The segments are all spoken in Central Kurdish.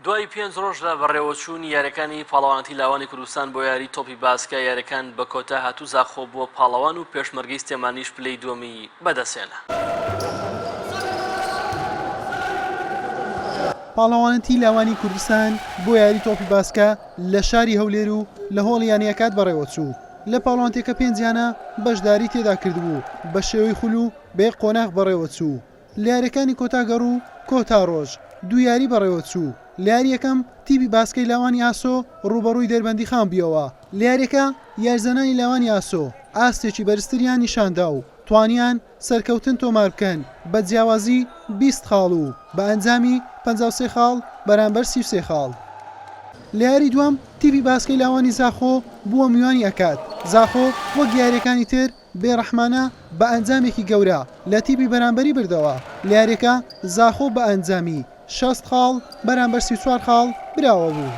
دوای 5 ڕۆژ لە بەڕێوەچوونی یاریەکانی پاڵەوانەتی لاوانی کوردستان بۆ یاری تۆپی باسکە یاریەکان بە کۆتا هاتوو زاخۆ بۆ پاڵەوان و پێشمەرگەی سلێمانیش پلەی دووەمی بەدەستێنا. پاڵەوانەتی لاوانی کوردستان بۆ یاری تۆپی باسکە لە شاری هەولێر و لە هۆڵ یانیەکات بەڕێوەچوو. لە پاڵەوانتێکە پێنجیانە بەشداری تێدا کردبوو بە شێوەی خول و بە قۆناغ بەڕێوەچوو. لە یاریەکانی کۆتاگەڕ و کۆتا ڕۆژ دوو یاری بەڕێوەچوو. لە یاری یەکەم تیپی باسکەی لاوانی ئاسۆ ڕوبەڕووی دەربەندی خان بیەوە. لە یاریەکە یارزەنانی لاوانی ئاسۆ ئاستێکی بەرزتریان نیشاندا و توانیان سەرکەوتن تۆمار بکەن بە جیاوازی 20 خاڵ و بە ئەنجامی 53 خاڵ بەرامبەر 33 خاڵ. لە یاری دووەم تیپی باسکەی لاوانی زاخۆ بووە میوانی ئەکات. زاخۆ وەک یاریەکانی تر بێڕەحمانە بە ئەنجامێکی گەورە لە تیپی بەرامبەری بردەوە. لە یاریەکە زاخۆ بە ئەنجامی 60 خاڵ بەرامبەر 34 خاڵ براوە بوو.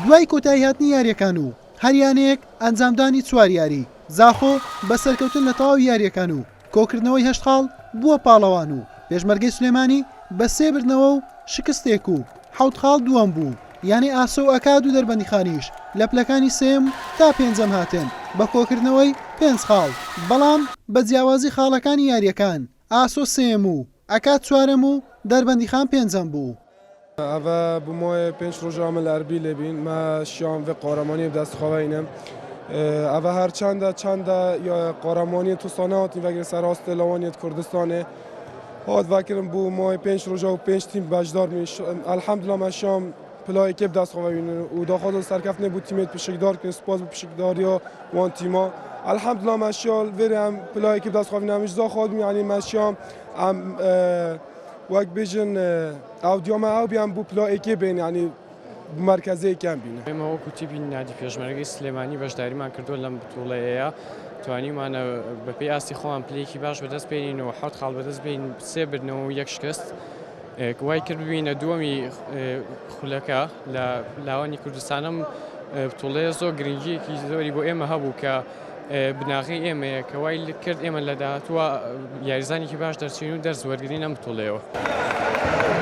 دوای کۆتایی هاتنی یاریەکان و هەریانەیەک ئەنجامدانی 4 یاری زاخۆ بە سەرکەوتن لە تەواوی یاریەکان و کۆکردنەوەی 8 خاڵ بووە پاڵەوان و پێشمەرگەی سلێمانی بە 3 بردنەوە و شکستێک و 7 خاڵ دووەم بوو. یعنی ئاسۆ و ئەکاد و دەربەندی خانیش لە پلەکانی سێم تا پێنجەم هاتن بە کۆکردنەوەی 5 خاڵ، بەڵام بە جیاوازی خاڵەکانی یاریەکان ئاسۆ سێم و ئەکاد 4م و دەربەندی خان 5م بوو. ئەوە بمۆیە 5 ڕۆژامە لە ئەربی لێبین مە شیان بە قۆرەمانی دەستخۆینم ئەوە هەرچەندە یا قۆرەمانی تووساناتی وەگەر سەرڕاستە لەوانیت کوردستانێ هات وەکردم بوو مۆی 5 ڕۆژە و 5 تیم بەشدار میش ئەلحەمدولیلا مە شام پلای ئێکێب دەستخۆین و داخۆ سەرکەفتنێ بوو تیمێت پشکدار کرد سپاس بۆ پشکداریە وان تیما ئەلحەمدولیلا مەشیال وێرە ئەم پلای ئێکێب دەستخۆین ئەمیش زاخۆدم یعنی مەشیام ئەم وەک بێژن ئەو دیۆمە ئەو بیان بوو پلا ئێکێ بین ینی مرکزەیەکیان بینە. ئێمە وەکو تیپی نادی پێشمەرگەی سلێمانی بەشداریمان کردووە لەم بتوڵەیەیە توانیمانە بەپێی ئاستی خۆمان پلەیەکی باش بەدەست بێنین و 7 خاڵ بەدەست بین 3 بردنەوە و 1 شکست وای کرد ببینە دووەمی خولەکە لە لاوانی کوردستانم بتوڵەیە زۆر گرنگیەکی زۆری بۆ ئێمە هەبوو کە بناغی ئێمەیە کە وای کرد ئێمە لە داهاتووە یاریزانێکی باش دەرچین و دەرزوەرگرین ئەم بتوڵەیەوە.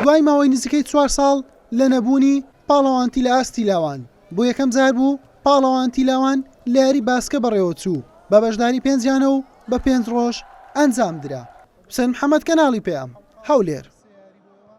دوای ماوەی نزیکەی 4 ساڵ لە نەبوونی پاڵەوانتی لە ئاستی لاوان بۆ یەکەم جار بوو پاڵەوانتی لاوان لە یاری باسکە بەڕێوەچوو بە بەشداری 5 یانە و بە 5 ڕۆژ ئەنجام درا. حوسێن محەممەد کەناڵی پێم هەولێر.